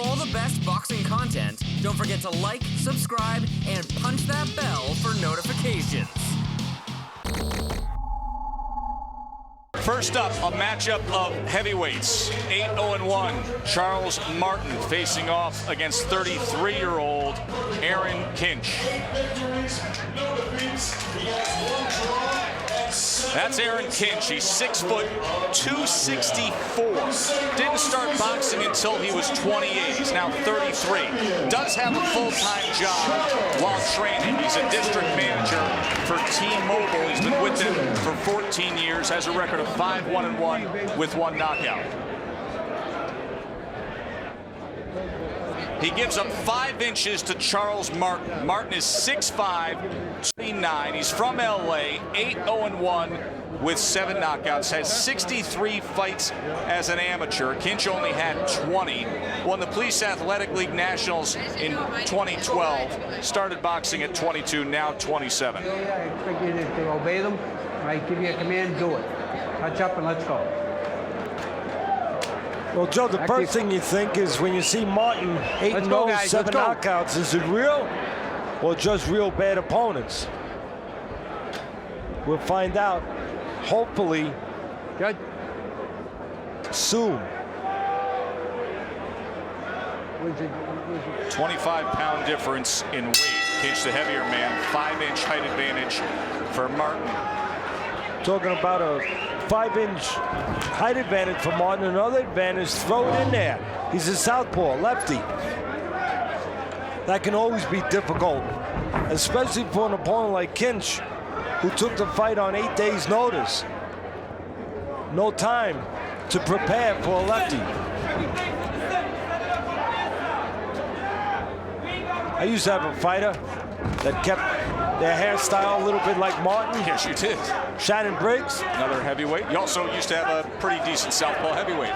all the best boxing content, don't forget to like, subscribe, and punch that bell for notifications. First up, a matchup of heavyweights. 8-0-1, Charles Martin facing off against 33-year-old Aaron Kinch. That's Aaron Kinch. He's 6 foot 264. Didn't start boxing until he was 28. He's now 33. Does have a full-time job while training. He's a district manager for T-Mobile. He's been with them for 14 years. Has a record of 5-1-1 with 1 knockout. He gives up 5 inches to Charles Martin. Martin is 6'5", 29. He's from LA, 8-0-1 with 7 knockouts. Has 63 fights as an amateur. Kinch only had 20. Won the Police Athletic League Nationals in 2012. Started boxing at 22, now 27. I expect you to obey them. I give you a command, do it. Touch up and let's go. Well, Joe, the first thing you think is when you see Martin 8-0, 7 knockouts, is it real or just real bad opponents? We'll find out, hopefully, soon. 25-pound difference in weight. Kinch the heavier man, 5-inch height advantage for Martin. Talking about a 5-inch height advantage for Martin. Another advantage, throw it in there. He's a southpaw, lefty. That can always be difficult, especially for an opponent like Kinch, who took the fight on 8 days' notice. No time to prepare for a lefty. I used to have a fighter that kept their hairstyle a little bit like Martin. Yes, you did. Shannon Briggs. Another heavyweight. You also used to have a pretty decent southpaw heavyweight.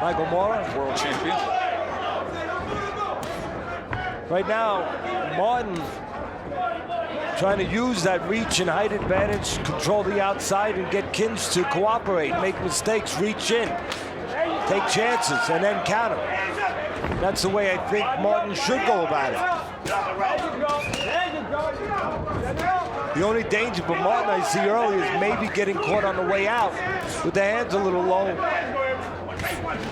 Michael Mora. World champion. Right now, Martin trying to use that reach and height advantage, control the outside, and get Kinch to cooperate, make mistakes, reach in, take chances, and then counter. That's the way I think Martin should go about it. The only danger for Martin I see early is maybe getting caught on the way out with the hands a little low.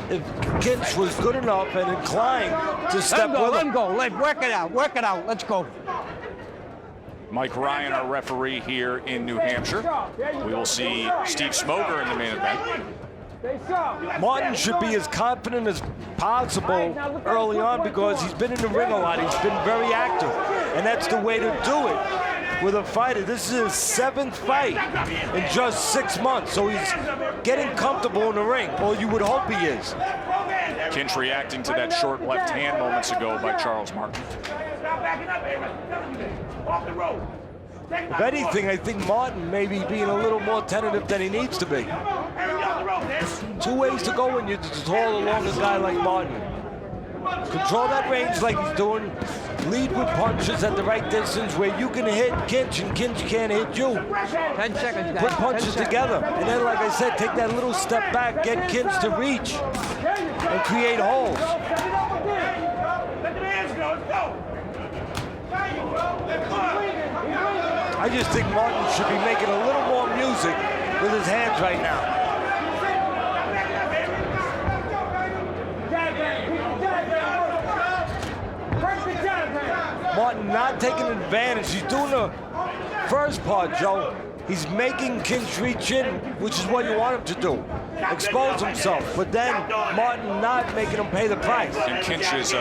If Kinch was good enough and inclined to step with him. Let him go. Work it out. Work it out. Let's go. Mike Ryan, our referee here in New Hampshire. We will see Steve Smoger in the main event. Martin should be as confident as possible early on because he's been in the ring a lot. He's been very active, and that's the way to do it with a fighter. This is his 7th fight in just 6 months, so he's getting comfortable in the ring, or you would hope he is. Kinch reacting to that short left hand moments ago by Charles Martin. If anything, I think Martin may be being a little more tentative than he needs to be. 2 ways to go when you're a tall, longer guy like Martin. Control that range like he's doing. Lead with punches at the right distance where you can hit Kinch and Kinch can't hit you. 10 seconds, guys. Put punches together. And then, like I said, take that little step back, get Kinch to reach and create holes. I just think Martin should be making a little more music with his hands right now. Martin not taking advantage. He's doing the first part, Joe. He's making Kinch reach in, which is what you want him to do. Expose himself. But then Martin not making him pay the price. And Kinch is,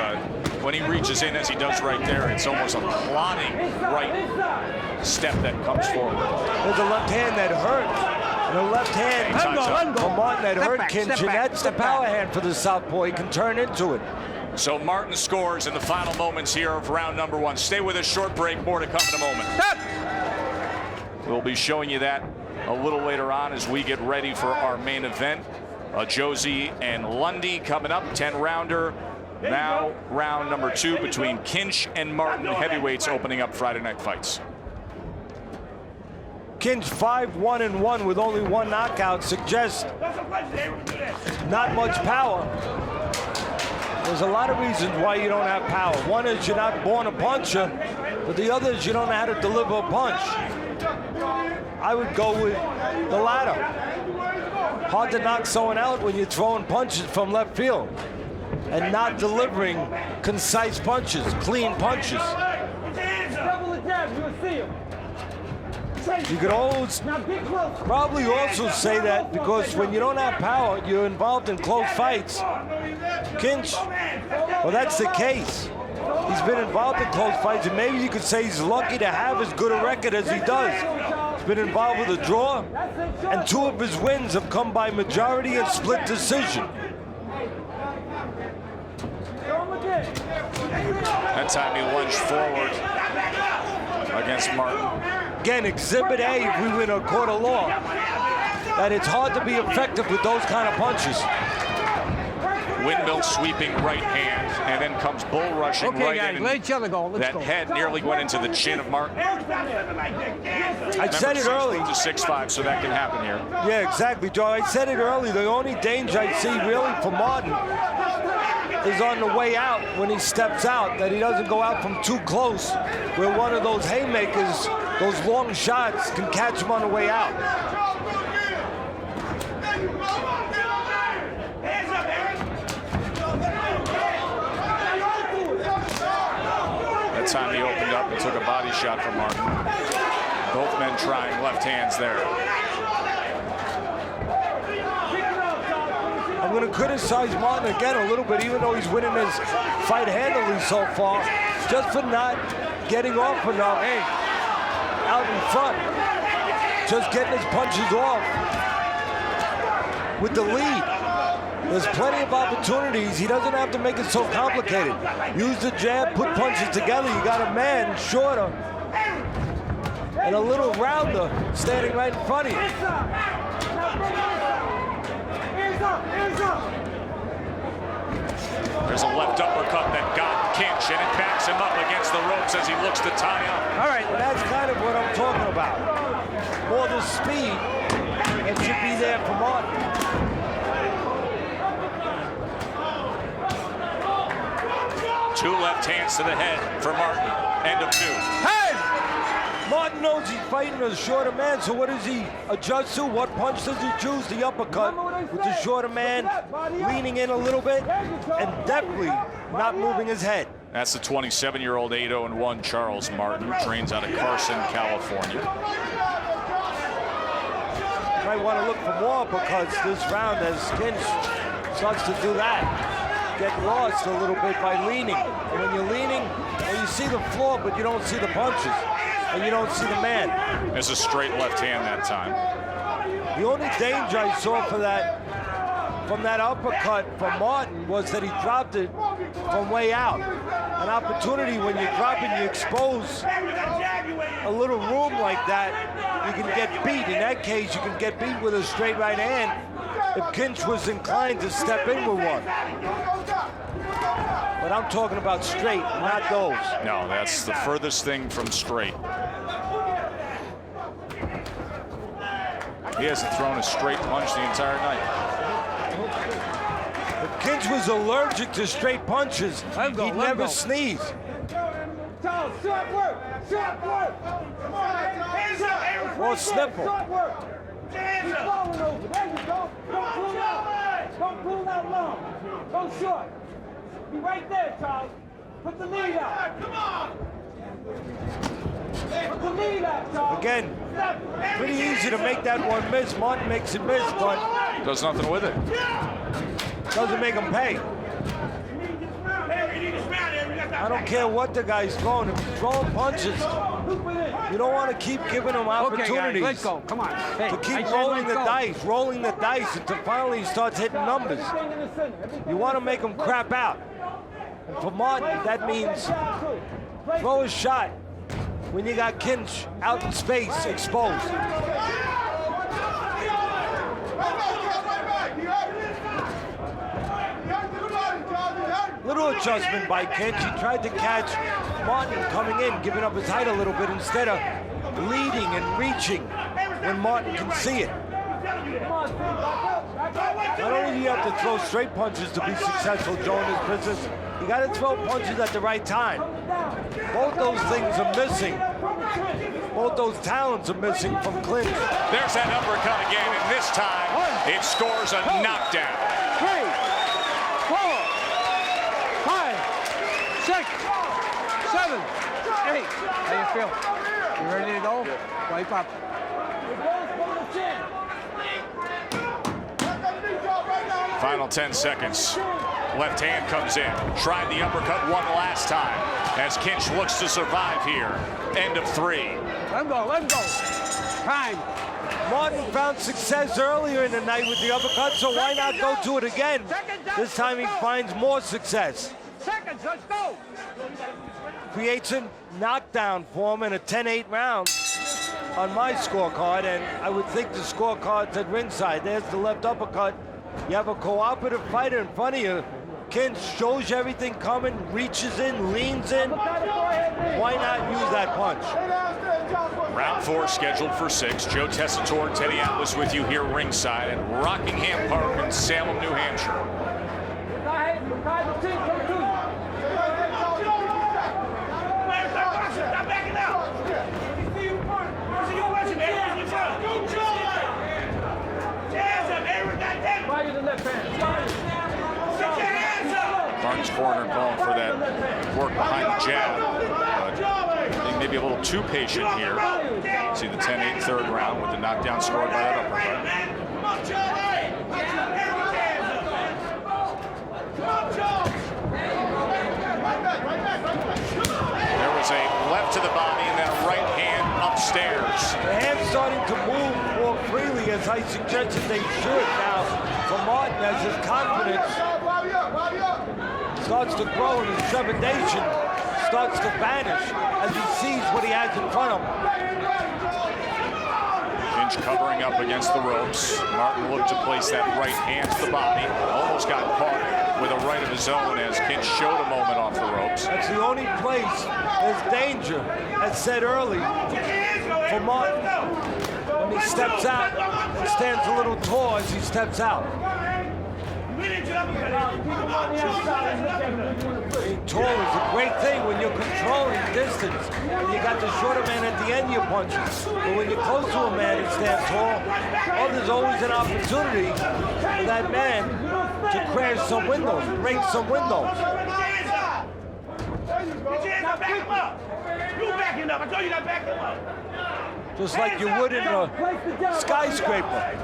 when he reaches in, as he does right there, it's almost a plodding right step that comes forward. There's a left hand that hurt. And a left hand for Martin that hurt Kinch, and that's the power hand for the southpaw. He can turn into it. So Martin scores in the final moments here of round number 1. Stay with us, short break, more to come in a moment. We'll be showing you that a little later on as we get ready for our main event. Josie and Lundy coming up, 10-rounder. Now round number 2 between Kinch and Martin, heavyweights opening up Friday night fights. Kinch 5-1-1 with only 1 knockout suggests not much power. There's a lot of reasons why you don't have power. One is you're not born a puncher, but the other is you don't know how to deliver a punch. I would go with the latter. Hard to knock someone out when you're throwing punches from left field and not delivering concise punches, clean punches. You could always probably also say that because when you don't have power, you're involved in close fights. Kinch, well, that's the case. He's been involved in close fights, and maybe you could say he's lucky to have as good a record as he does. He's been involved with a draw, and 2 of his wins have come by majority and split decision. That time he lunged forward against Martin. Again, Exhibit A, if we win a court of law, that it's hard to be effective with those kind of punches. Windmill sweeping right hand, and then comes bull rushing right guys, in. let each other go. Let's That go. head nearly went into the chin of Martin. I said it early. To 6'5", so that can happen here. Yeah, exactly, Joe. I said it early. The only danger I see really for Martin is on the way out when he steps out, that he doesn't go out from too close, where one of those haymakers, those long shots, can catch him on the way out. That time he opened up and took a body shot from Martin. Both men trying left hands there. I'm going to criticize Martin again a little bit, even though he's winning his fight handily so far, just for not getting off enough out in front. Just getting his punches off with the lead. There's plenty of opportunities. He doesn't have to make it so complicated. Use the jab, put punches together. You got a man shorter and a little rounder standing right in front of you. There's a left uppercut that got Kinch, and it backs him up against the ropes as he looks to tie up. All right, that's kind of what I'm talking about. More the speed that should be there for Martin. Two left hands to the head for Martin. End of 2. Hey! Martin knows he's fighting a shorter man, so what does he adjust to? What punch does he choose? The uppercut with the shorter man leaning in a little bit and definitely not moving his head. That's the 27-year-old 8-0-1 Charles Martin, trains out of Carson, California. Might want to look for more because this round, as Kinch starts to do that, get lost a little bit by leaning. And when you're leaning, well, you see the floor, but you don't see the punches, and you don't see the man. There's a straight left hand that time. The only danger I saw for that, from that uppercut from Martin, was that he dropped it from way out. An opportunity when you drop it, you expose a little room like that, you can get beat. In that case, you can get beat with a straight right hand if Kinch was inclined to step in with one. But I'm talking about straight, not those. No, that's the furthest thing from straight. He hasn't thrown a straight punch the entire night. If Kinch was allergic to straight punches, he'd never sneeze. Or sniffle. Don't pull that long. Go short. Be right there, Charles. Put the lead out. Come on. Put the lead out, Charles. Again, pretty easy to make that one miss. Martin makes it miss, but does nothing with it. Doesn't make him pay. I don't care what the guy's throwing. If he's throwing punches, you don't want to keep giving him opportunities. Okay, guys, let's go. Come on. Hey, to keep rolling the dice until finally he starts hitting numbers. You want to make him crap out. And for Martin, that means throw a shot when you got Kinch out in space, exposed. Little adjustment by Kinch. He tried to catch Martin coming in, giving up his height a little bit instead of leading and reaching when Martin can see it. Not only only do you have to throw straight punches to be successful, Joe, in this business. You got to throw punches at the right time. Both those things are missing. Both those talents are missing from Kinch. There's that uppercut again, and this time it scores a knockdown. 3, 4, 5, 6, 7, 8. How you feel? You ready to go? Wipe up. Final 10 seconds. Left hand comes in. Tried the uppercut one last time as Kinch looks to survive here. End of 3. Let him go, let him go. Time. Martin found success earlier in the night with the uppercut, so why not go to it again? This time he finds more success. Seconds, let's go. Creates a knockdown for him in a 10-8 round on my scorecard, and I would think the scorecard's at ringside. There's the left uppercut. You have a cooperative fighter in front of you. Kinch shows you everything coming, reaches in, leans in. Why not use that punch? Round 4 scheduled for 6. Joe Tessitore, Teddy Atlas with you here ringside at Rockingham Park in Salem, New Hampshire. Barnes corner going for that work behind the jab. I think maybe a little too patient here. See the 10-8 third round with the knockdown scored by that uppercut. There was a left to the body and then a right hand upstairs. The hand's starting to move more freely, as I suggested they should now. For Martin, as his confidence starts to grow and his trepidation starts to vanish as he sees what he has in front of him. Kinch covering up against the ropes. Martin looked to place that right hand to the body. Almost got caught with a right of his own as Kinch showed a moment off the ropes. That's the only place there's danger, as said early, for Martin. When he steps out, he stands a little tall as he steps out. Being tall is a great thing when you're controlling distance. When you got the shorter man at the end, you punches. But when you're close to a man and stand tall, oh, there's always an opportunity for that man to crash some windows, break some windows. Just like you would in a skyscraper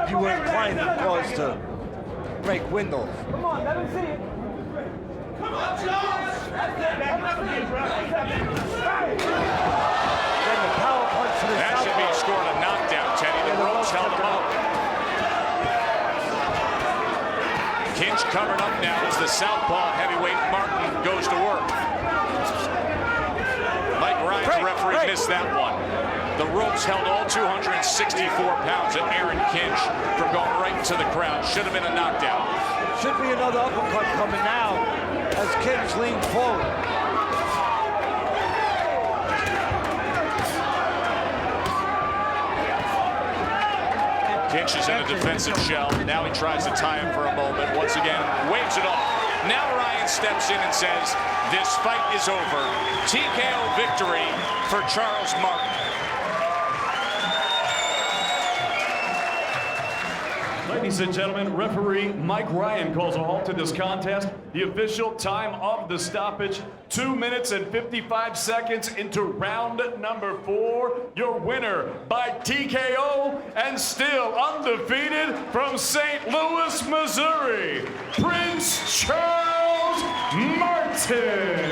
if you were inclined, of course, to break windows. Come on, let him see it. Come on, Jones! That's it. Back up again, bro. Then the power punch to the that should be scoring a knockdown, Teddy. The ropes held him up. Kinch covered up now as the southpaw heavyweight Martin goes to work. Mike Ryan, the referee, missed that one. The ropes held all 264 pounds of Aaron Kinch from going right into the crowd. Should have been a knockdown. Should be another uppercut coming now as Kinch leans forward. Kinch is in a defensive shell. Now he tries to tie him for a moment. Once again, waves it off. Now Ryan steps in and says, this fight is over. TKO victory for Charles Martin. Ladies and gentlemen, referee Mike Ryan calls a halt to this contest. The official time of the stoppage, 2 minutes and 55 seconds into round number 4. Your winner by TKO and still undefeated from St. Louis, Missouri, Prince Charles Martin.